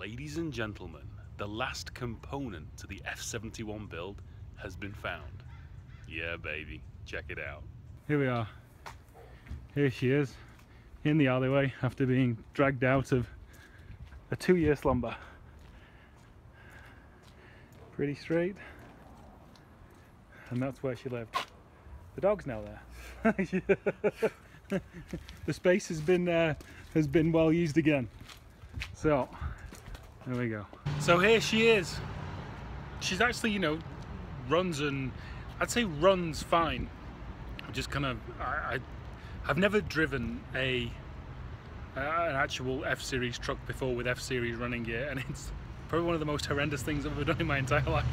Ladies and gentlemen, the last component to the F71 build has been found. Yeah, baby, check it out. Here we are. Here she is, in the alleyway after being dragged out of a 2-year slumber. Pretty straight. And that's where she lived. The dog's now there. The space has been well used again. So there we go. So here she is. She's actually, you know, runs, and I'd say runs fine. Just kind of, I've never driven an actual F-Series truck before with F-Series running gear, and it's probably one of the most horrendous things I've ever done in my entire life.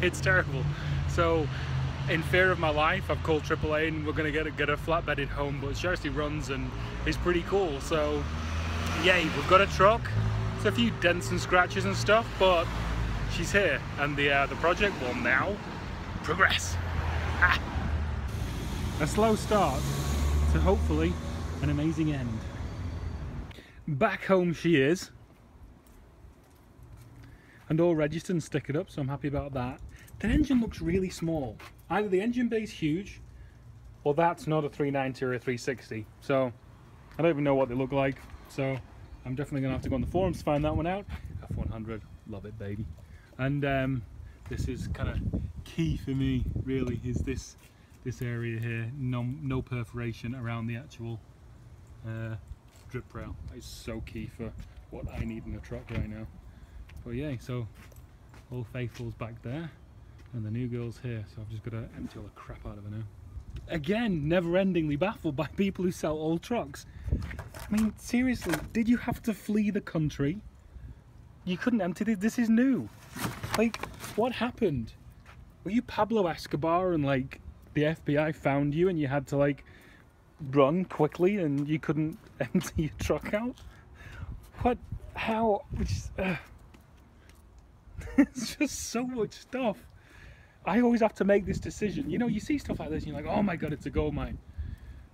It's terrible. So in fear of my life, I've called AAA and we're gonna get a flatbedded home, but she actually runs and is pretty cool. So yay, we've got a truck. It's a few dents and scratches and stuff, but she's here, and the project will now progress. Ah. A slow start to hopefully an amazing end. Back home she is, and all registered and stickered up, so I'm happy about that. The engine looks really small. Either the engine bay is huge, or that's not a 390 or a 360. So I don't even know what they look like. So I'm definitely gonna have to go on the forums to find that one out. F100, love it, baby. And this is kind of key for me, really, is this area here. No perforation around the actual drip rail. It's so key for what I need in a truck right now. But yeah, so Old Faithful's back there, and the new girl's here, so I've just got to empty all the crap out of her now. Again, never-endingly baffled by people who sell old trucks. I mean, seriously, did you have to flee the country? You couldn't empty this. This is new. Like, what happened? Were you Pablo Escobar and like the FBI found you and you had to like run quickly and you couldn't empty your truck out? What? How? It's just so much stuff. I always have to make this decision. You know, you see stuff like this and you're like, oh my god, it's a gold mine.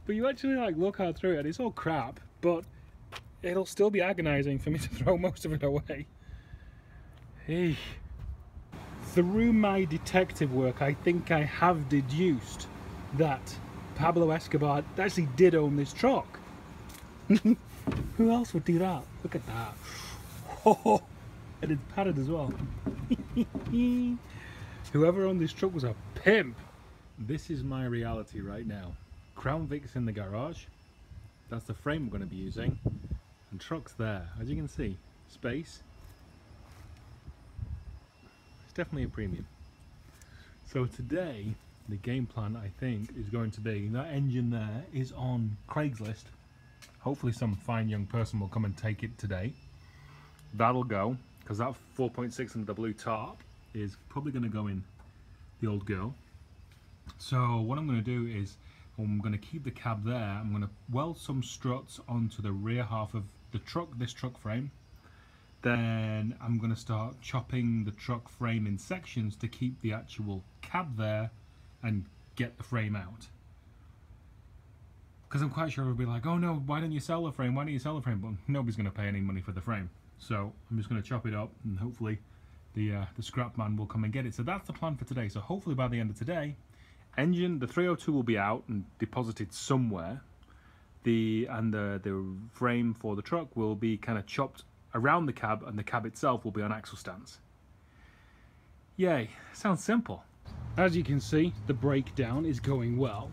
But you actually like look out through it and it's all crap, but it'll still be agonizing for me to throw most of it away. Hey. Through my detective work, I think I have deduced that Pablo Escobar actually did own this truck. Who else would do that? Look at that. Oh, and it's padded as well. Whoever owned this truck was a pimp. This is my reality right now. Crown Vic's in the garage. That's the frame we're going to be using. And truck's there. As you can see, space. It's definitely a premium. So today, the game plan, I think, is going to be, that engine there is on Craigslist. Hopefully some fine young person will come and take it today. That'll go, because that 4.6 under the blue tarp is probably going to go in the old girl. So what I'm going to do is, I'm going to keep the cab there. I'm going to weld some struts onto the rear half of the truck, this truck frame. Then I'm going to start chopping the truck frame in sections to keep the actual cab there and get the frame out. Because I'm quite sure everybody will be like, oh no, why don't you sell the frame? Why don't you sell the frame? But nobody's going to pay any money for the frame. So I'm just going to chop it up, and hopefully the scrap man will come and get it. So that's the plan for today. So hopefully by the end of today, engine, the 302 will be out and deposited somewhere. The frame for the truck will be kind of chopped around the cab, and the cab itself will be on axle stands. Yay, sounds simple. As you can see, the breakdown is going well.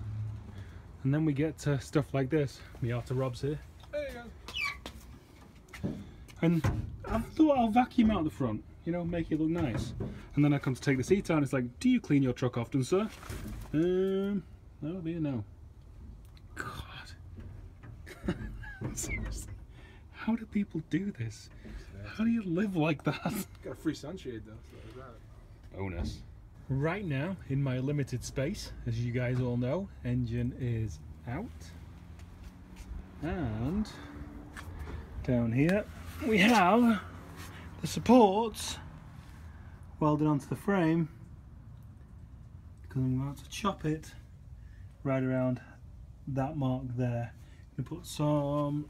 And then we get to stuff like this. Miata Rob's here. There you go. And I thought I'll vacuum out the front, you know, make it look nice. And then I come to take the seat out and it's like, do you clean your truck often, sir? That'll be a no. God. Seriously. How do people do this? How do you live like that? Got a free sunshade though, so there's that. Bonus. Right now, in my limited space, as you guys all know, engine is out. And down here we have the supports welded onto the frame, because I'm about to chop it right around that mark there. I'm going to put some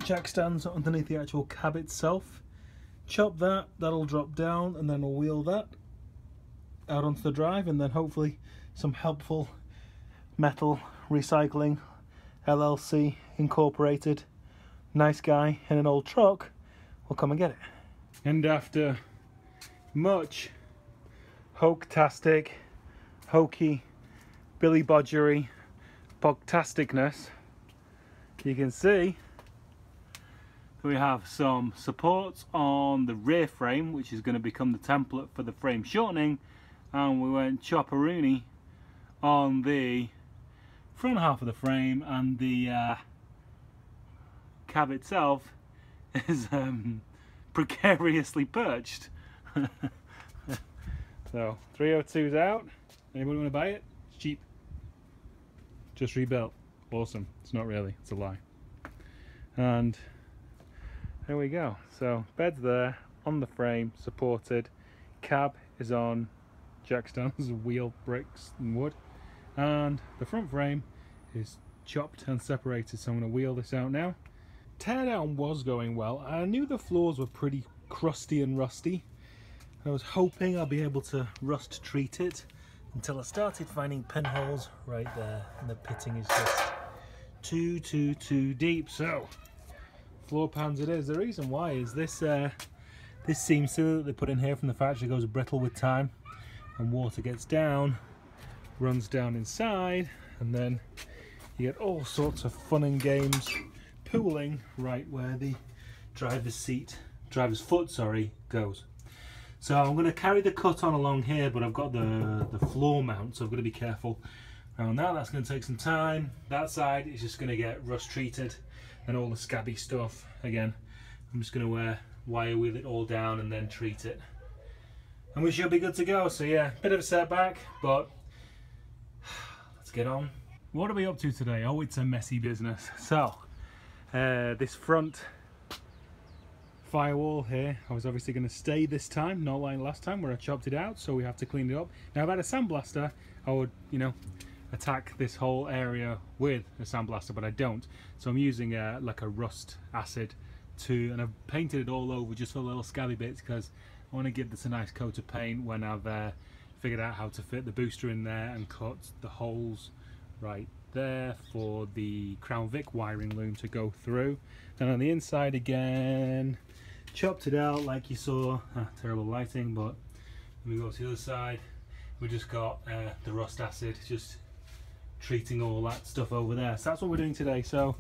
jack stands underneath the actual cab itself. Chop that, that'll drop down, and then we'll wheel that out onto the drive, and then hopefully some helpful metal recycling LLC incorporated nice guy in an old truck will come and get it. And after much hoke-tastic, hokey, Billy Bodgery, bogtasticness, you can see we have some supports on the rear frame, which is going to become the template for the frame shortening, and we went chopperoony on the front half of the frame, and the cab itself is precariously perched. So 302's out. Anybody want to buy it? It's cheap. Just rebuilt. Awesome. It's not really, it's a lie. And there we go. So bed's there on the frame, supported. Cab is on jack stands, wheel, bricks and wood. And the front frame is chopped and separated, so I'm going to wheel this out now. Teardown was going well. I knew the floors were pretty crusty and rusty. I was hoping I'll be able to rust treat it, until I started finding pinholes right there, and the pitting is just too deep. So floor pans it is. The reason why is this this seam sealer that they put in here from the factory goes brittle with time, and water gets down, runs down inside, and then you get all sorts of fun and games pooling right where the driver's foot goes. So I'm going to carry the cut on along here, but I've got the floor mount, so I've got to be careful around that. That's going to take some time. That side is just going to get rust treated, and all the scabby stuff, again, I'm just going to wire wheel it all down and then treat it. And we should be good to go. So yeah, bit of a setback, but let's get on. What are we up to today? Oh, it's a messy business. So this front firewall here, I was obviously going to stay this time, not like last time where I chopped it out, so we have to clean it up. Now if I had a sandblaster, I would, you know, attack this whole area with a sandblaster, but I don't. So I'm using like a rust acid and I've painted it all over just for little scabby bits, because I want to give this a nice coat of paint when I've figured out how to fit the booster in there and cut the holes right there for the Crown Vic wiring loom to go through. And on the inside again, chopped it out like you saw. Terrible lighting, but when we go to the other side, we just got the rust acid just treating all that stuff over there. So that's what we're doing today. So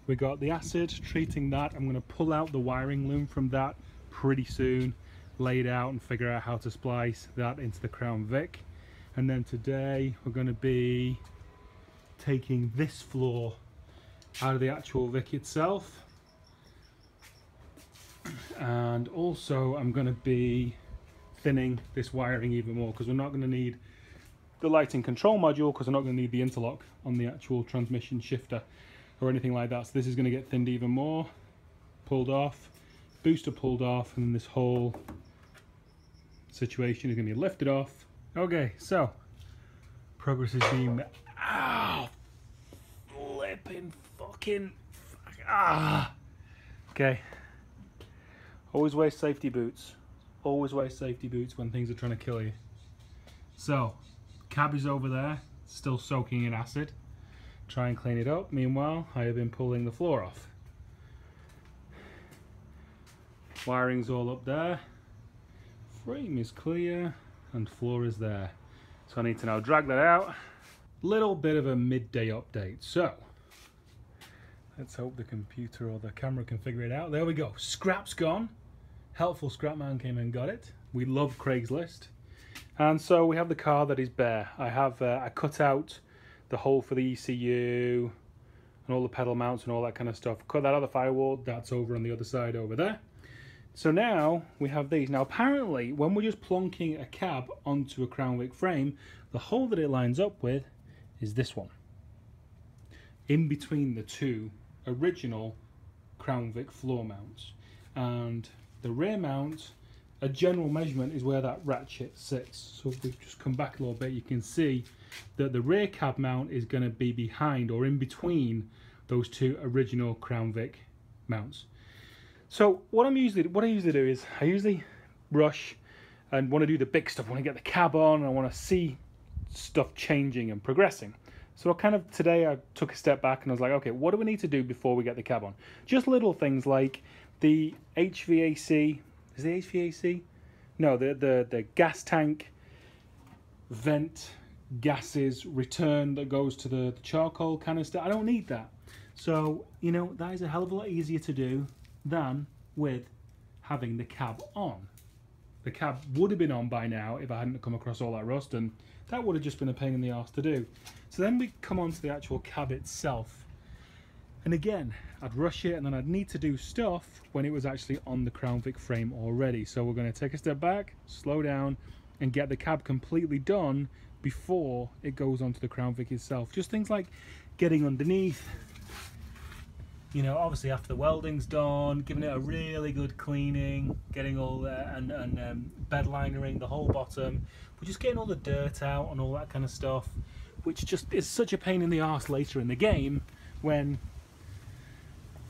we got the acid treating that. I'm going to pull out the wiring loom from that pretty soon, lay it out and figure out how to splice that into the Crown Vic. And then today we're going to be taking this floor out of the actual Vic itself, and also I'm going to be thinning this wiring even more, because we're not going to need the lighting control module, because we're not going to need the interlock on the actual transmission shifter or anything like that. So this is going to get thinned even more, pulled off, booster pulled off, and then this whole situation is going to be lifted off. Okay, so progress is being flipping fucking okay. Always wear safety boots. Always wear safety boots when things are trying to kill you. So, cab is over there, still soaking in acid. Try and clean it up. Meanwhile, I have been pulling the floor off. Wiring's all up there. Frame is clear and floor is there. So I need to now drag that out. Little bit of a midday update. So, let's hope the computer or the camera can figure it out. There we go. Scrap's gone. Helpful scrap man came and got it. We love Craigslist. And so we have the car that is bare. I have I cut out the hole for the ECU and all the pedal mounts and all that kind of stuff. Cut that out of the firewall. That's over on the other side over there. So now we have these. Now apparently when we're just plonking a cab onto a Crown Vic frame, the hole that it lines up with is this one. In between the two original Crown Vic floor mounts. And the rear mount, a general measurement is where that ratchet sits. So if we just come back a little bit, you can see that the rear cab mount is going to be behind or in between those two original Crown Vic mounts. So what I usually do is I usually rush and want to do the big stuff. I want to get the cab on, and I want to see stuff changing and progressing. So today I took a step back and I was like, okay, what do we need to do before we get the cab on? Just little things like the HVAC. Is it HVAC? No, the gas tank vent gases return that goes to the charcoal canister. I don't need that. So, you know, that is a hell of a lot easier to do than with having the cab on. The cab would have been on by now if I hadn't come across all that rust, and that would have just been a pain in the arse to do. So then we come on to the actual cab itself. And again, I'd rush it and then I'd need to do stuff when it was actually on the Crown Vic frame already. So we're going to take a step back, slow down, and get the cab completely done before it goes onto the Crown Vic itself. Just things like getting underneath, you know, obviously after the welding's done, giving it a really good cleaning, getting all that, and bed linering the whole bottom. We're just getting all the dirt out and all that kind of stuff, which just is such a pain in the arse later in the game when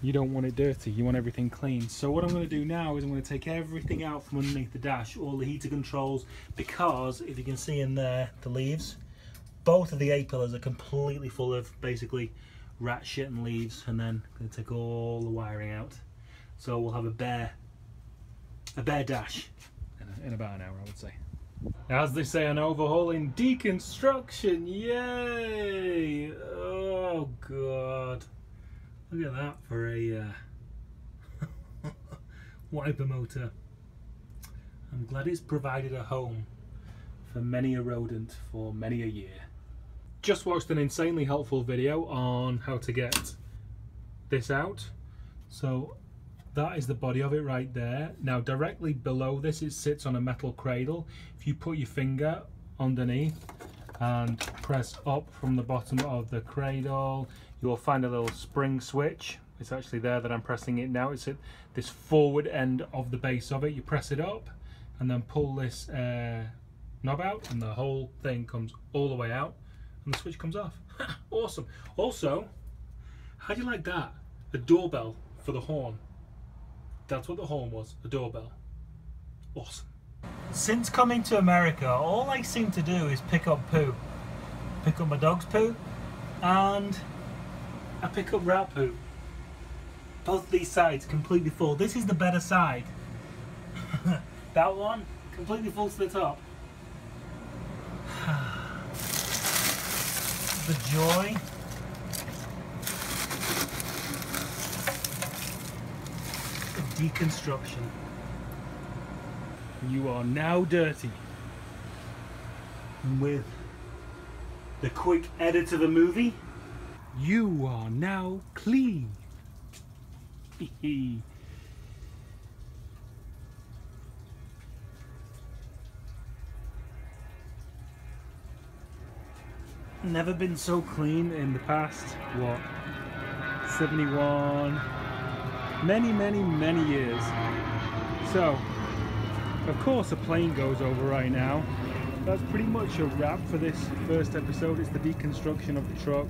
you don't want it dirty, you want everything clean. So what I'm going to do now is I'm going to take everything out from underneath the dash, all the heater controls, because if you can see in there, the leaves, both of the A-pillars are completely full of basically rat shit and leaves, and then I'm going to take all the wiring out. So we'll have a bare dash in about an hour, I would say. As they say, an overhauling deconstruction, yay! Oh God. Look at that for a wiper motor. I'm glad it's provided a home for many a rodent for many a year. Just watched an insanely helpful video on how to get this out. So that is the body of it right there. Now directly below this it sits on a metal cradle. If you put your finger underneath and press up from the bottom of the cradle, you will find a little spring switch. It's actually there that I'm pressing it now. It's at this forward end of the base of it. You press it up and then pull this knob out, and the whole thing comes all the way out and the switch comes off. Awesome. Also, how do you like that? A doorbell for the horn. That's what the horn was, a doorbell. Awesome. Since coming to America, all I seem to do is pick up poo. Pick up my dog's poo, and I pick up rat poo. Both of these sides completely full. This is the better side. That one, completely full to the top. The joy. Of deconstruction. You are now dirty. And with the quick edit of a movie, you are now clean. Never been so clean in the past, what, 71, many years. So, of course a plane goes over right now. That's pretty much a wrap for this first episode. It's the deconstruction of the truck.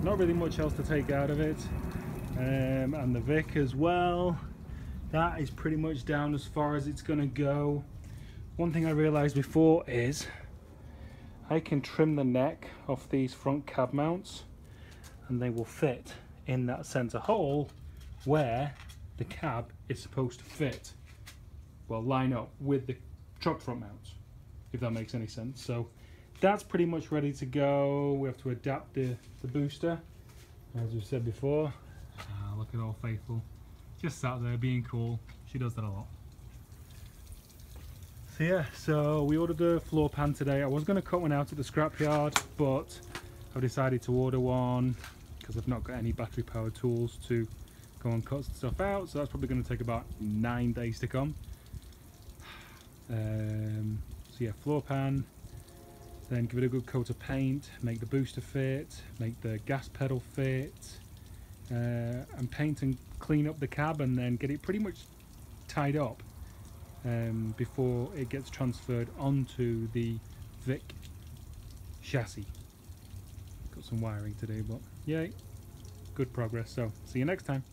Not really much else to take out of it. And the Vic as well. That is pretty much down as far as it's gonna go. One thing I realized before is I can trim the neck off these front cab mounts and they will fit in that center hole where the cab is supposed to fit. Well, line up with the truck front mounts, if that makes any sense. So that's pretty much ready to go. We have to adapt the booster, as we said before. Look at Old Faithful, just sat there being cool. She does that a lot. So yeah, so we ordered a floor pan today. I was going to cut one out at the scrapyard, but I've decided to order one because I've not got any battery powered tools to go and cut stuff out. So that's probably going to take about 9 days to come. So yeah, floor pan, then give it a good coat of paint, make the booster fit, make the gas pedal fit, and paint and clean up the cab, and then get it pretty much tied up before it gets transferred onto the Vic chassis. Got some wiring to do, but yay, good progress. So see you next time.